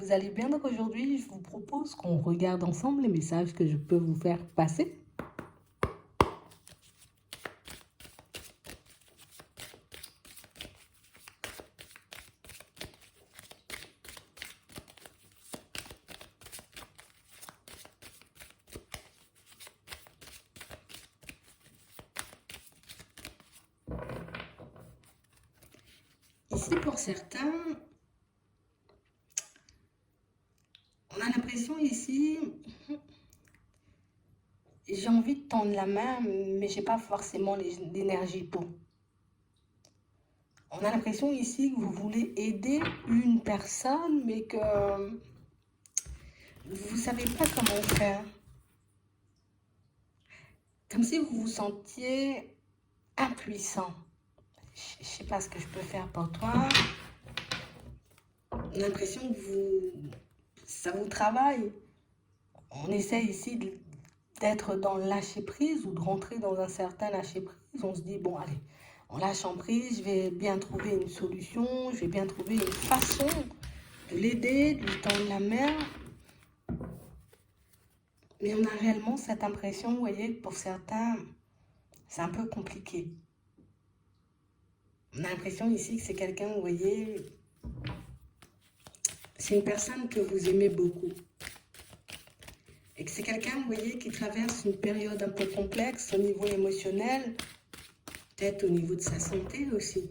vous allez bien. Donc aujourd'hui, je vous propose qu'on regarde ensemble les messages que je peux vous faire passer. Ici, pour certains, on a l'impression ici, j'ai envie de tendre la main, mais j'ai pas forcément l'énergie pour. On a l'impression ici que vous voulez aider une personne, mais que vous savez pas comment faire. Comme si vous vous sentiez impuissant. Je sais pas ce que je peux faire pour toi. On a l'impression que ça vous travaille. On essaie ici d'être dans le lâcher prise ou de rentrer dans un certain lâcher prise. On se dit, bon, allez, on lâche en prise, je vais bien trouver une solution, je vais bien trouver une façon de l'aider, de lui tendre la main. Mais on a réellement cette impression, vous voyez, que pour certains, c'est un peu compliqué. On a l'impression ici que c'est quelqu'un, vous voyez, c'est une personne que vous aimez beaucoup. Et que c'est quelqu'un, vous voyez, qui traverse une période un peu complexe au niveau émotionnel, peut-être au niveau de sa santé aussi.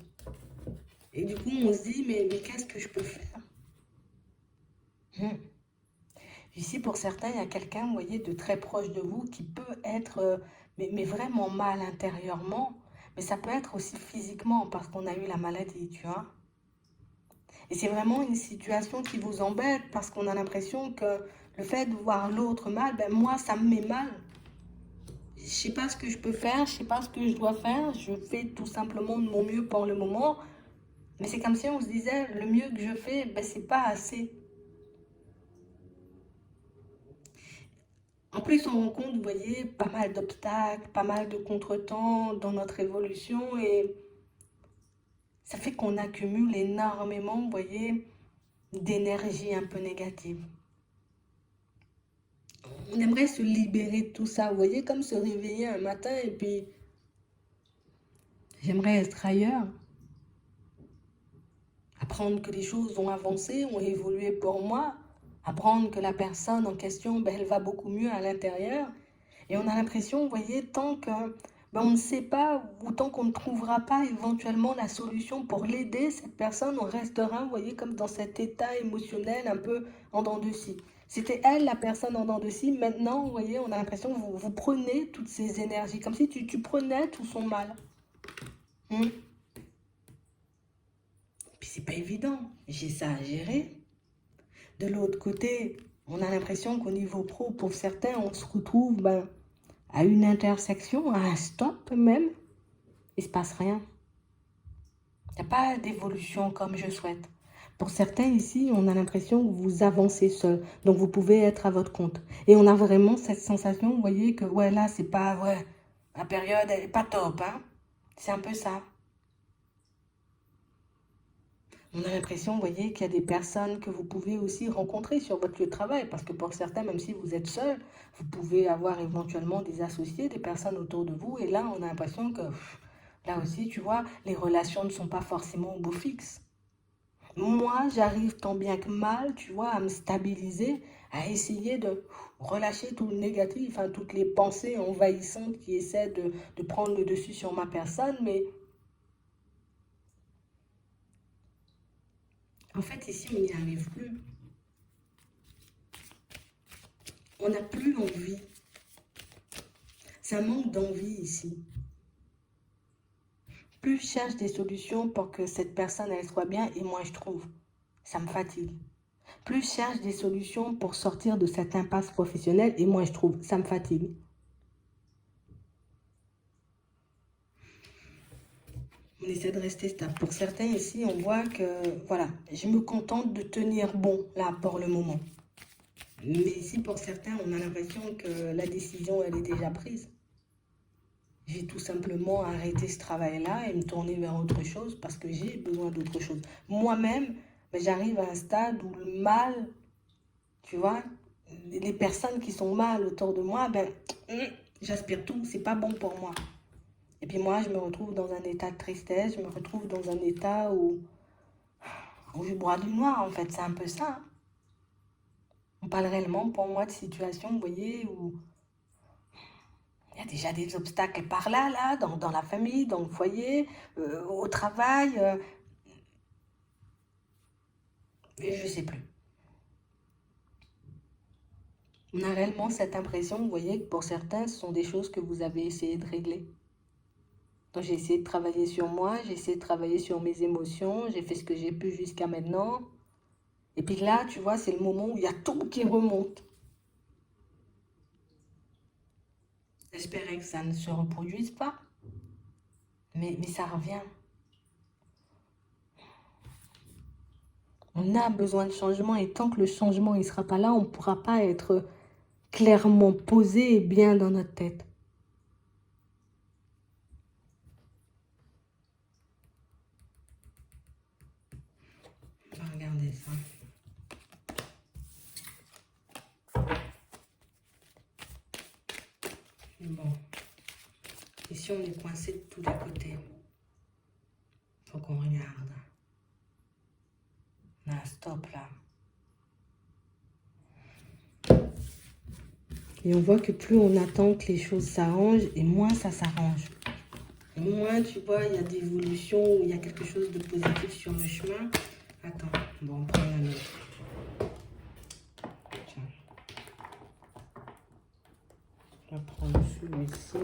Et du coup, on se dit, mais qu'est-ce que je peux faire? Ici, pour certains, il y a quelqu'un, vous voyez, de très proche de vous qui peut être, mais vraiment mal intérieurement. Mais ça peut être aussi physiquement parce qu'on a eu la maladie, tu vois. Et c'est vraiment une situation qui vous embête parce qu'on a l'impression que le fait de voir l'autre mal, ben moi, ça me met mal. Je sais pas ce que je peux faire, je sais pas ce que je dois faire. Je fais tout simplement de mon mieux pour le moment. Mais c'est comme si on se disait, le mieux que je fais, ben c'est pas assez. En plus, on rencontre, vous voyez, pas mal d'obstacles, pas mal de contretemps dans notre évolution et ça fait qu'on accumule énormément, vous voyez, d'énergie un peu négative. On aimerait se libérer de tout ça, vous voyez, comme se réveiller un matin et puis j'aimerais être ailleurs. Apprendre que les choses ont avancé, ont évolué pour moi. Apprendre que la personne en question, ben, elle va beaucoup mieux à l'intérieur. Et on a l'impression, vous voyez, tant que ben, on ne sait pas ou tant qu'on ne trouvera pas éventuellement la solution pour l'aider, cette personne, on restera, vous voyez, comme dans cet état émotionnel un peu en dents de scie. C'était elle, la personne en dents de scie. Maintenant, vous voyez, on a l'impression que vous prenez toutes ces énergies, comme si tu prenais tout son mal. Puis c'est pas évident, j'ai ça à gérer. De l'autre côté, on a l'impression qu'au niveau pro, pour certains, on se retrouve à une intersection, à un stop même. Il ne se passe rien. Il n'y a pas d'évolution comme je souhaite. Pour certains ici, on a l'impression que vous avancez seul. Donc vous pouvez être à votre compte. Et on a vraiment cette sensation, vous voyez, que ouais, là, c'est pas, ouais, la période, elle n'est pas top, hein. C'est un peu ça. On a l'impression, vous voyez, qu'il y a des personnes que vous pouvez aussi rencontrer sur votre lieu de travail. Parce que pour certains, même si vous êtes seul, vous pouvez avoir éventuellement des associés, des personnes autour de vous. Et là, on a l'impression que, là aussi, tu vois, les relations ne sont pas forcément au beau fixe. Moi, j'arrive tant bien que mal, tu vois, à me stabiliser, à essayer de relâcher tout le négatif, hein, toutes les pensées envahissantes qui essaient de prendre le dessus sur ma personne. Mais en fait, ici, on n'y arrive plus. On n'a plus envie. C'est un manque d'envie ici. Plus je cherche des solutions pour que cette personne elle soit bien et moins je trouve. Ça me fatigue. Plus je cherche des solutions pour sortir de cette impasse professionnelle et moins je trouve. Ça me fatigue. On essaie de rester stable. Pour certains ici, on voit que, voilà, je me contente de tenir bon, là, pour le moment. Mais ici, pour certains, on a l'impression que la décision, elle est déjà prise. J'ai tout simplement arrêté ce travail-là et me tourner vers autre chose parce que j'ai besoin d'autre chose. Moi-même, j'arrive à un stade où le mal Tu vois, les personnes qui sont mal autour de moi, ben, j'aspire tout, c'est pas bon pour moi. Et puis moi, je me retrouve dans un état de tristesse, je me retrouve dans un état où je bois du noir, en fait, c'est un peu ça. Hein. On parle réellement pour moi de situations, vous voyez, où il y a déjà des obstacles par là, dans la famille, dans le foyer, au travail, et je sais plus. On a réellement cette impression, vous voyez, que pour certains, ce sont des choses que vous avez essayé de régler. Donc j'ai essayé de travailler sur moi, j'ai essayé de travailler sur mes émotions, j'ai fait ce que j'ai pu jusqu'à maintenant. Et puis là, tu vois, c'est le moment où il y a tout qui remonte. J'espérais que ça ne se reproduise pas, mais ça revient. On a besoin de changement et tant que le changement ne sera pas là, on ne pourra pas être clairement posé et bien dans notre tête. On va regarder ça. Bon. Ici, on est coincé de tous les côtés. Faut qu'on regarde. Là, stop là. Et on voit que plus on attend que les choses s'arrangent, et moins ça s'arrange. Et moins, tu vois, il y a des évolutions, il y a quelque chose de positif sur le chemin. Attends, bon, on prend la autre. Tiens. Je vais prendre celui-ci.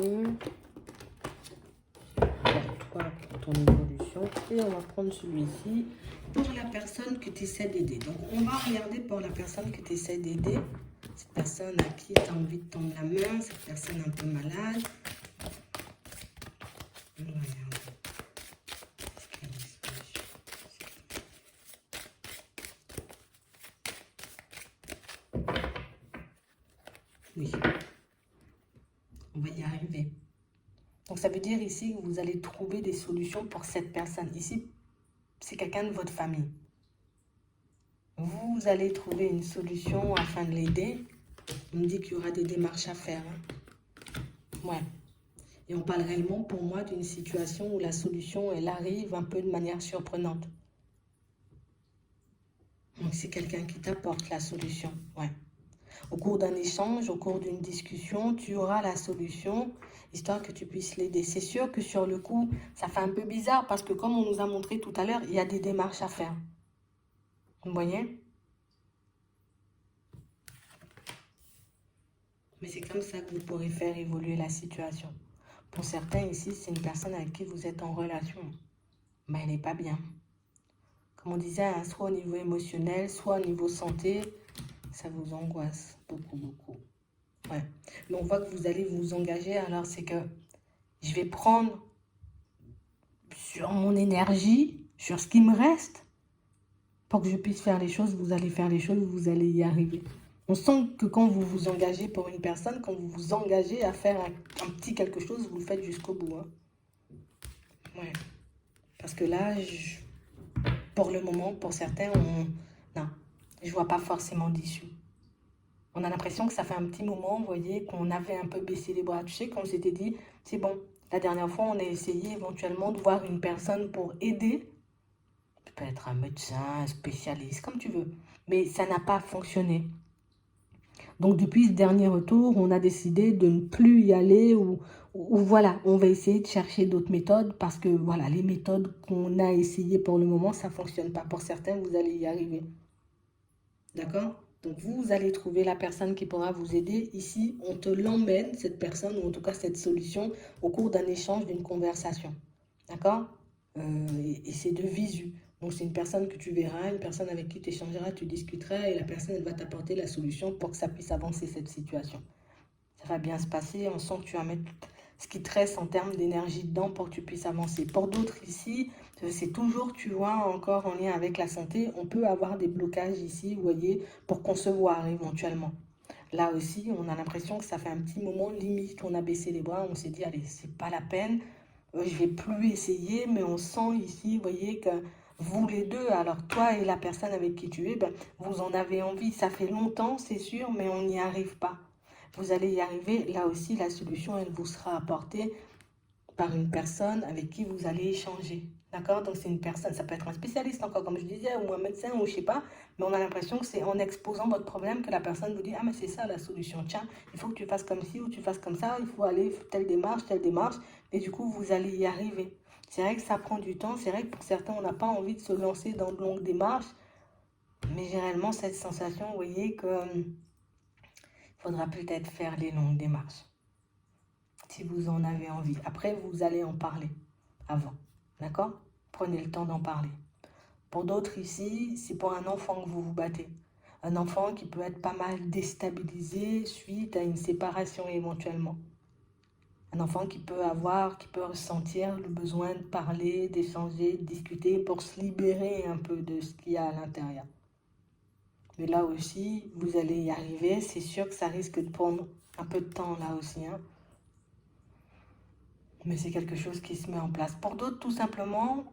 Toi pour ton évolution. Et on va prendre celui-ci pour la personne que tu essaies d'aider. Donc, on va regarder pour la personne que tu essaies d'aider. Cette personne à qui tu as envie de tendre la main, cette personne un peu malade. On va regarder. Oui, on va y arriver. Donc, ça veut dire ici que vous allez trouver des solutions pour cette personne. Ici, c'est quelqu'un de votre famille. Vous allez trouver une solution afin de l'aider. On me dit qu'il y aura des démarches à faire. Hein. Ouais. Et on parle réellement pour moi d'une situation où la solution, elle arrive un peu de manière surprenante. Donc, c'est quelqu'un qui t'apporte la solution. Ouais. Au cours d'un échange, au cours d'une discussion, tu auras la solution, histoire que tu puisses l'aider. C'est sûr que sur le coup, ça fait un peu bizarre parce que comme on nous a montré tout à l'heure, il y a des démarches à faire. Vous voyez? Mais c'est comme ça que vous pourrez faire évoluer la situation. Pour certains ici, c'est une personne avec qui vous êtes en relation. Mais elle n'est pas bien. Comme on disait, hein, soit au niveau émotionnel, soit au niveau santé, ça vous angoisse beaucoup, beaucoup. Ouais. Mais on voit que vous allez vous engager. Alors, c'est que je vais prendre sur mon énergie, sur ce qui me reste, pour que je puisse faire les choses. Vous allez faire les choses, vous allez y arriver. On sent que quand vous vous engagez pour une personne, quand vous vous engagez à faire un petit quelque chose, vous le faites jusqu'au bout. Hein. Ouais. Parce que là, pour le moment, pour certains, non, je ne vois pas forcément d'issue. On a l'impression que ça fait un petit moment, vous voyez, qu'on avait un peu baissé les bras. Tu sais, qu'on s'était dit, c'est bon, la dernière fois, on a essayé éventuellement de voir une personne pour aider. Peut-être un médecin, un spécialiste, comme tu veux. Mais ça n'a pas fonctionné. Donc, depuis ce dernier retour, on a décidé de ne plus y aller ou voilà, on va essayer de chercher d'autres méthodes parce que, voilà, les méthodes qu'on a essayées pour le moment, ça ne fonctionne pas. Pour certains, vous allez y arriver. D'accord? Donc, vous allez trouver la personne qui pourra vous aider. Ici, on te l'emmène, cette personne, ou en tout cas cette solution, au cours d'un échange, d'une conversation. D'accord? Et c'est de visu. Donc, c'est une personne que tu verras, une personne avec qui tu échangeras, tu discuteras, et la personne, elle va t'apporter la solution pour que ça puisse avancer cette situation. Ça va bien se passer, on sent que tu vas mettre ce qui te reste en termes d'énergie dedans pour que tu puisses avancer. Pour d'autres ici, c'est toujours, tu vois, encore en lien avec la santé, on peut avoir des blocages ici, vous voyez, pour concevoir éventuellement. Là aussi, on a l'impression que ça fait un petit moment, limite, on a baissé les bras, on s'est dit, allez, c'est pas la peine, je vais plus essayer, mais on sent ici, vous voyez, que vous les deux, alors toi et la personne avec qui tu es, ben, vous en avez envie. Ça fait longtemps, c'est sûr, mais on n'y arrive pas. Vous allez y arriver. Là aussi, la solution, elle vous sera apportée par une personne avec qui vous allez échanger. D'accord? Donc c'est une personne, ça peut être un spécialiste encore, comme je disais, ou un médecin, ou je sais pas, mais on a l'impression que c'est en exposant votre problème que la personne vous dit, ah mais c'est ça la solution, tiens, il faut que tu fasses comme ci ou tu fasses comme ça, il faut aller telle démarche, et du coup vous allez y arriver. C'est vrai que ça prend du temps, c'est vrai que pour certains on n'a pas envie de se lancer dans de longues démarches, mais généralement cette sensation, vous voyez que faudra peut-être faire les longues démarches, si vous en avez envie. Après, vous allez en parler avant, d'accord? Prenez le temps d'en parler. Pour d'autres ici, c'est pour un enfant que vous vous battez. Un enfant qui peut être pas mal déstabilisé suite à une séparation éventuellement. Un enfant qui peut ressentir le besoin de parler, d'échanger, de discuter pour se libérer un peu de ce qu'il y a à l'intérieur. Mais là aussi, vous allez y arriver. C'est sûr que ça risque de prendre un peu de temps là aussi, hein. Mais c'est quelque chose qui se met en place. Pour d'autres, tout simplement,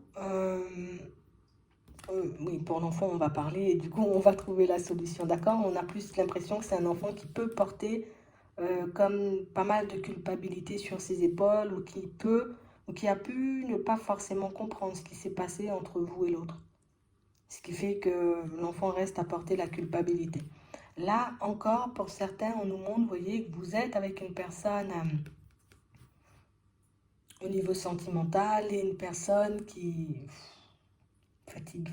oui, pour l'enfant, on va parler et du coup, on va trouver la solution, d'accord? On a plus l'impression que c'est un enfant qui peut porter comme pas mal de culpabilité sur ses épaules ou qui a pu ne pas forcément comprendre ce qui s'est passé entre vous et l'autre. Ce qui fait que l'enfant reste à porter la culpabilité. Là, encore, pour certains, on nous montre, vous voyez, que vous êtes avec une personne au niveau sentimental et une personne qui fatigue.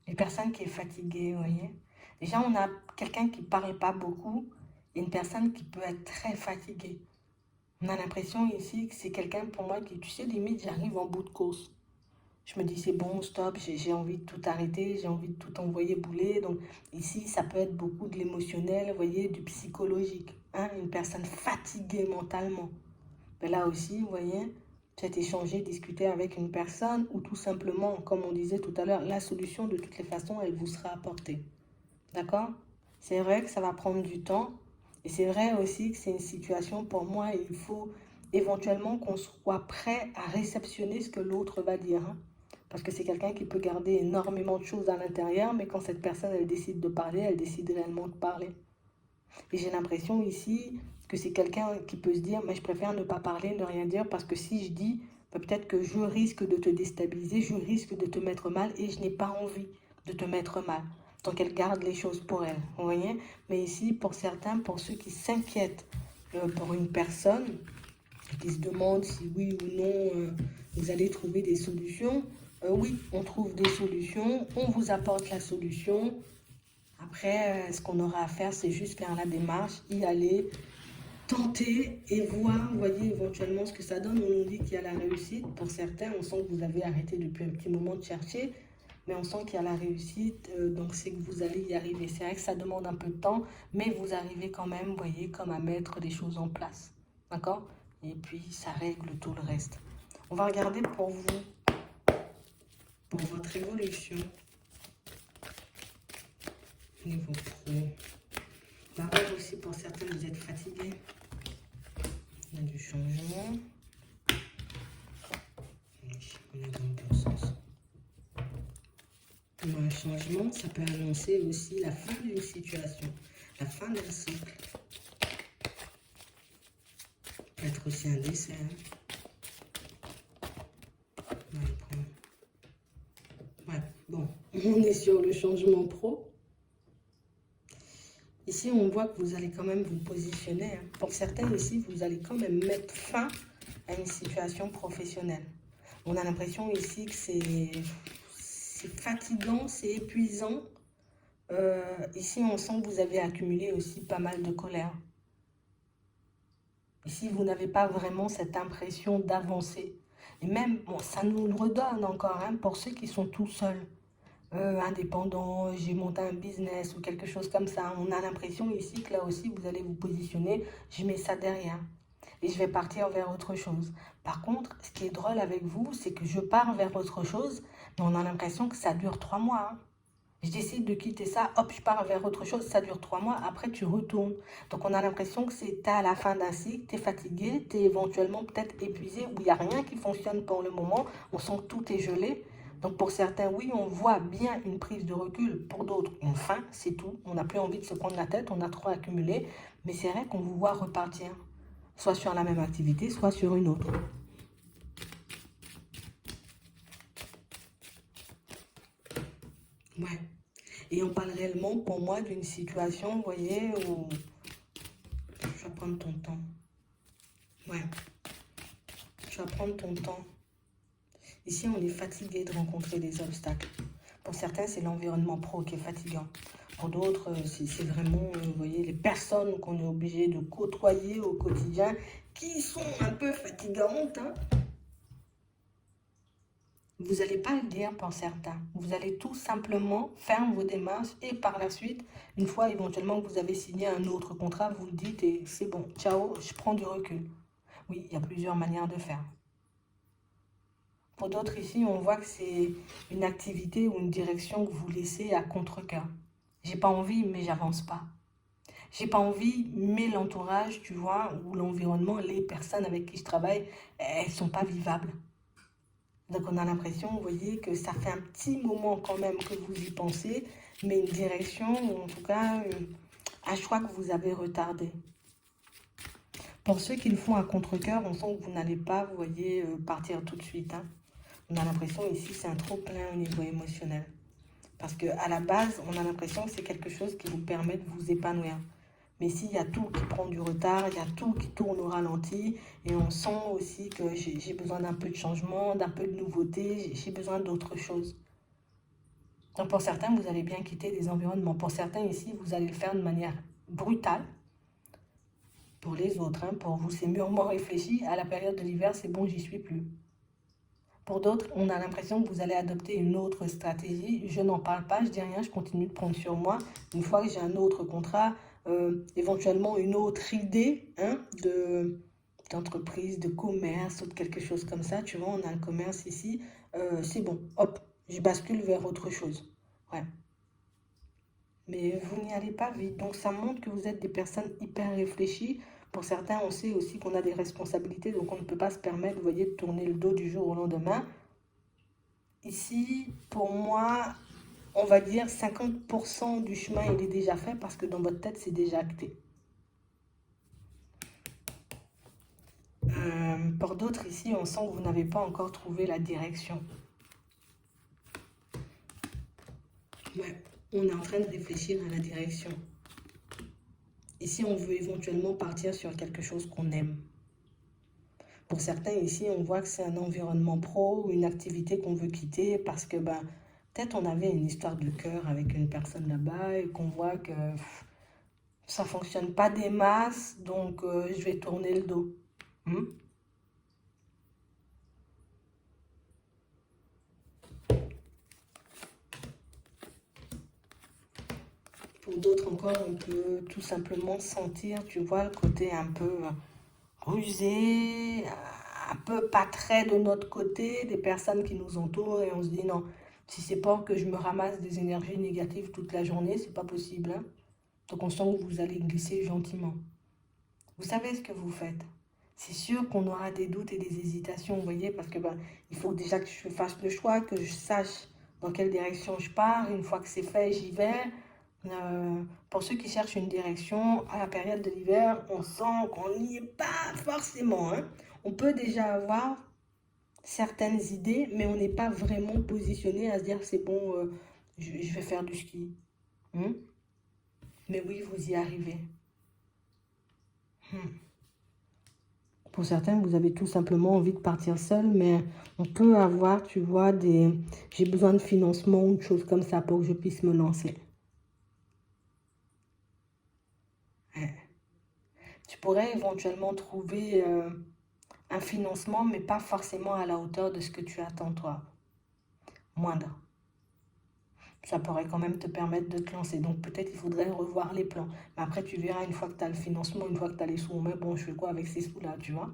Une personne qui est fatiguée, vous voyez. Déjà, on a quelqu'un qui ne parle pas beaucoup et une personne qui peut être très fatiguée. On a l'impression ici que c'est quelqu'un pour moi qui, tu sais, limite, j'arrive en bout de course. Je me dis, c'est bon, stop, j'ai envie de tout arrêter, j'ai envie de tout envoyer bouler. Donc ici, ça peut être beaucoup de l'émotionnel, vous voyez, du psychologique. Hein, une personne fatiguée mentalement. Mais là aussi, vous voyez, peut-être échanger, discuter avec une personne ou tout simplement, comme on disait tout à l'heure, la solution de toutes les façons, elle vous sera apportée. D'accord? C'est vrai que ça va prendre du temps et c'est vrai aussi que c'est une situation pour moi, il faut éventuellement qu'on soit prêt à réceptionner ce que l'autre va dire. Hein. Parce que c'est quelqu'un qui peut garder énormément de choses à l'intérieur, mais quand cette personne, elle décide de parler, elle décide réellement de parler. Et j'ai l'impression ici que c'est quelqu'un qui peut se dire, mais je préfère ne pas parler, ne rien dire, parce que si je dis, peut-être que je risque de te déstabiliser, je risque de te mettre mal, et je n'ai pas envie de te mettre mal. Donc elle garde les choses pour elle, vous voyez. Mais ici, pour certains, pour ceux qui s'inquiètent pour une personne, qui se demandent si oui ou non vous allez trouver des solutions, oui, on trouve des solutions, on vous apporte la solution. Après, ce qu'on aura à faire, c'est juste faire la démarche, y aller, tenter et voir, voyez éventuellement ce que ça donne. On nous dit qu'il y a la réussite. Pour certains, on sent que vous avez arrêté depuis un petit moment de chercher, mais on sent qu'il y a la réussite, donc c'est que vous allez y arriver. C'est vrai que ça demande un peu de temps, mais vous arrivez quand même, voyez, comme à mettre des choses en place. D'accord? Et puis, ça règle tout le reste. On va regarder pour vous, pour votre évolution. Niveau pro. On va voir aussi pour certains, vous êtes fatigués. Il y a du changement. On est dans le bon sens. Un changement, ça peut annoncer aussi la fin d'une situation, la fin d'un cycle. Ça peut être aussi un décès. Ouais, bon, on est sur le changement pro. Ici, on voit que vous allez quand même vous positionner. Hein. Pour certains ici, vous allez quand même mettre fin à une situation professionnelle. On a l'impression ici que c'est fatigant, c'est épuisant. Ici, on sent que vous avez accumulé aussi pas mal de colère. Ici, vous n'avez pas vraiment cette impression d'avancer. Et même, bon, ça nous le redonne encore, hein, pour ceux qui sont tout seuls. Indépendant, j'ai monté un business ou quelque chose comme ça. On a l'impression ici que là aussi, vous allez vous positionner, je mets ça derrière et je vais partir vers autre chose. Par contre, ce qui est drôle avec vous, c'est que je pars vers autre chose, mais on a l'impression que ça dure 3 mois. Hein. Je décide de quitter ça, hop, je pars vers autre chose, ça dure 3 mois, après tu retournes. Donc on a l'impression que c'est à la fin d'un cycle, tu es fatigué, tu es éventuellement peut-être épuisé, où il n'y a rien qui fonctionne pour le moment, on sent que tout est gelé. Donc pour certains, oui, on voit bien une prise de recul. Pour d'autres, une fin, c'est tout. On n'a plus envie de se prendre la tête, on a trop accumulé. Mais c'est vrai qu'on vous voit repartir, soit sur la même activité, soit sur une autre. Ouais. Et on parle réellement, pour moi, d'une situation, vous voyez, où... Tu vas prendre ton temps. Ouais. Tu vas prendre ton temps. Ici, on est fatigué de rencontrer des obstacles. Pour certains, c'est l'environnement pro qui est fatigant. Pour d'autres, c'est vraiment, vous voyez, les personnes qu'on est obligé de côtoyer au quotidien qui sont un peu fatigantes. Hein. Vous n'allez pas le dire pour certains. Vous allez tout simplement faire vos démarches et par la suite, une fois éventuellement que vous avez signé un autre contrat, vous le dites et c'est bon, ciao, je prends du recul. Oui, il y a plusieurs manières de faire. Pour d'autres ici, on voit que c'est une activité ou une direction que vous laissez à contre-cœur. J'ai pas envie, mais j'avance pas. J'ai pas envie, mais l'entourage, tu vois, ou l'environnement, les personnes avec qui je travaille, elles sont pas vivables. Donc on a l'impression, vous voyez, que ça fait un petit moment quand même que vous y pensez, mais une direction, ou en tout cas, un choix que vous avez retardé. Pour ceux qui le font à contre-cœur, on sent que vous n'allez pas, vous voyez, partir tout de suite. Hein. On a l'impression ici, c'est un trop-plein au niveau émotionnel. Parce qu'à la base, on a l'impression que c'est quelque chose qui vous permet de vous épanouir. Mais s'il y a tout qui prend du retard, il y a tout qui tourne au ralenti, et on sent aussi que j'ai besoin d'un peu de changement, d'un peu de nouveauté, j'ai besoin d'autre chose. Donc pour certains, vous allez bien quitter des environnements. Pour certains ici, vous allez le faire de manière brutale. Pour les autres, hein, pour vous, c'est mûrement réfléchi. À la période de l'hiver, c'est bon, j'y suis plus. Pour d'autres, on a l'impression que vous allez adopter une autre stratégie. Je n'en parle pas, je dis rien, je continue de prendre sur moi. Une fois que j'ai un autre contrat, éventuellement une autre idée hein, d'entreprise, de commerce ou de quelque chose comme ça. Tu vois, on a le commerce ici. C'est bon, hop, je bascule vers autre chose. Ouais. Mais vous n'y allez pas vite. Donc ça montre que vous êtes des personnes hyper réfléchies. Pour certains, on sait aussi qu'on a des responsabilités, donc on ne peut pas se permettre, vous voyez, de tourner le dos du jour au lendemain. Ici, pour moi, on va dire 50% du chemin, il est déjà fait parce que dans votre tête, c'est déjà acté. Pour d'autres, ici, on sent que vous n'avez pas encore trouvé la direction. Ouais, on est en train de réfléchir à la direction. Ici, on veut éventuellement partir sur quelque chose qu'on aime. Pour certains, ici, on voit que c'est un environnement pro ou une activité qu'on veut quitter parce que peut-être on avait une histoire de cœur avec une personne là-bas et qu'on voit que ça ne fonctionne pas des masses, donc je vais tourner le dos. Pour d'autres encore, on peut tout simplement sentir, tu vois, le côté un peu rusé, un peu pas très de notre côté, des personnes qui nous entourent et on se dit non, si c'est pas que je me ramasse des énergies négatives toute la journée, c'est pas possible. Hein. Donc on sent que vous allez glisser gentiment. Vous savez ce que vous faites. C'est sûr qu'on aura des doutes et des hésitations, vous voyez, parce que il faut déjà que je fasse le choix, que je sache dans quelle direction je pars. Une fois que c'est fait, j'y vais. Pour ceux qui cherchent une direction, à la période de l'hiver, on sent qu'on n'y est pas forcément. Hein. On peut déjà avoir certaines idées, mais on n'est pas vraiment positionné à se dire c'est bon, je vais faire du ski. Hein. Mais oui, vous y arrivez. Pour certains, vous avez tout simplement envie de partir seul, mais on peut avoir, tu vois, j'ai besoin de financement ou de choses comme ça pour que je puisse me lancer. Ouais. Tu pourrais éventuellement trouver un financement, mais pas forcément à la hauteur de ce que tu attends toi. Moindre. Ça pourrait quand même te permettre de te lancer. Donc peut-être il faudrait revoir les plans. Mais après, tu verras une fois que tu as le financement, une fois que tu as les sous en main, bon, je fais quoi avec ces sous-là, tu vois?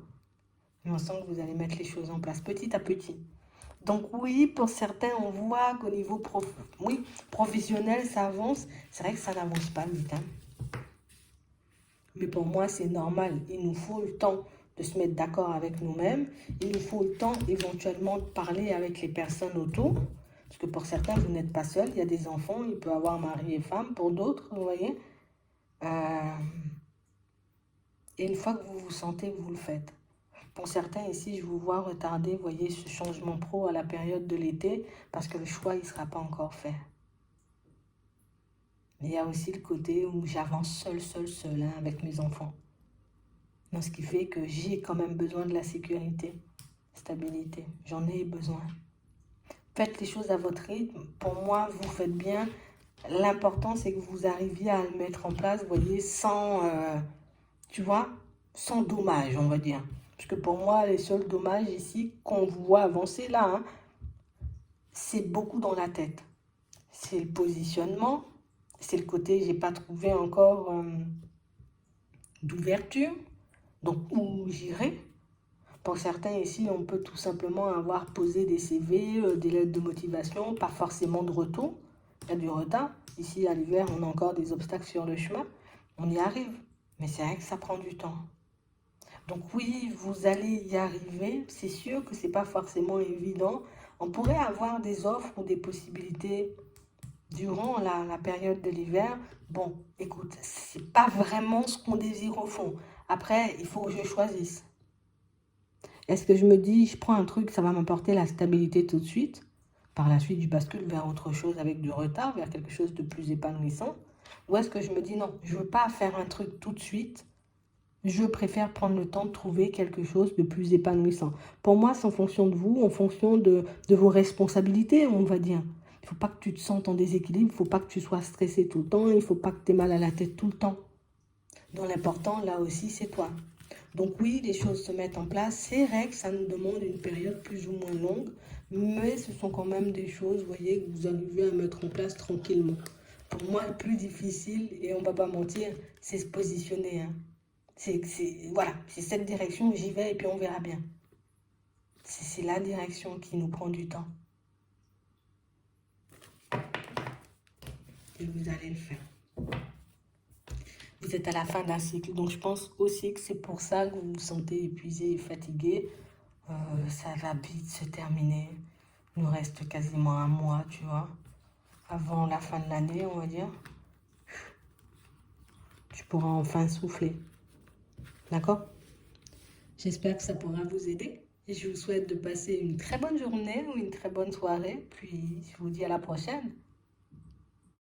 Mais on sent que vous allez mettre les choses en place petit à petit. Donc oui, pour certains, on voit qu'au niveau professionnel, ça avance. C'est vrai que ça n'avance pas vite. Hein. Mais pour moi, c'est normal. Il nous faut le temps de se mettre d'accord avec nous-mêmes. Il nous faut le temps éventuellement de parler avec les personnes autour. Parce que pour certains, vous n'êtes pas seul. Il y a des enfants, il peut y avoir mari et femme. Pour d'autres, vous voyez. Et une fois que vous vous sentez, vous le faites. Pour certains ici, je vous vois retarder, vous voyez, ce changement pro à la période de l'été. Parce que le choix, il ne sera pas encore fait. Mais il y a aussi le côté où j'avance seul, hein, avec mes enfants. Donc, ce qui fait que j'ai quand même besoin de la sécurité, stabilité. J'en ai besoin. Faites les choses à votre rythme. Pour moi, vous faites bien. L'important, c'est que vous arriviez à le mettre en place, vous voyez, sans, tu vois, sans dommage, on va dire. Parce que pour moi, les seuls dommages ici qu'on voit avancer là, hein, c'est beaucoup dans la tête. C'est le positionnement, c'est le côté, j'ai pas trouvé encore d'ouverture. Donc, où j'irai? Pour certains ici, on peut tout simplement avoir posé des CV, des lettres de motivation, pas forcément de retour. Il y a du retard. Ici, à l'hiver, on a encore des obstacles sur le chemin. On y arrive. Mais c'est vrai que ça prend du temps. Donc oui, vous allez y arriver. C'est sûr que ce n'est pas forcément évident. On pourrait avoir des offres ou des possibilités durant la période de l'hiver. Bon, écoute, ce n'est pas vraiment ce qu'on désire au fond. Après, il faut que je choisisse. Est-ce que je me dis, je prends un truc, ça va m'apporter la stabilité tout de suite? Par la suite, je bascule vers autre chose avec du retard, vers quelque chose de plus épanouissant. Ou est-ce que je me dis, non, je ne veux pas faire un truc tout de suite. Je préfère prendre le temps de trouver quelque chose de plus épanouissant. Pour moi, c'est en fonction de vous, en fonction de vos responsabilités, on va dire. Il ne faut pas que tu te sentes en déséquilibre, il ne faut pas que tu sois stressé tout le temps, il ne faut pas que tu aies mal à la tête tout le temps. Donc l'important, là aussi, c'est toi. Donc oui, les choses se mettent en place. C'est vrai que ça nous demande une période plus ou moins longue, mais ce sont quand même des choses, vous voyez, que vous arrivez à mettre en place tranquillement. Pour moi, le plus difficile, et on ne va pas mentir, c'est se positionner. Hein. Voilà, c'est cette direction, j'y vais et puis on verra bien. C'est la direction qui nous prend du temps. Et vous allez le faire. Vous êtes à la fin d'un cycle, donc je pense aussi que c'est pour ça que vous vous sentez épuisé et fatigué. Ça va vite se terminer. Il nous reste quasiment un mois, tu vois, avant la fin de l'année, on va dire. Tu pourras enfin souffler. D'accord? J'espère que ça pourra vous aider. Et je vous souhaite de passer une très bonne journée ou une très bonne soirée. Puis je vous dis à la prochaine.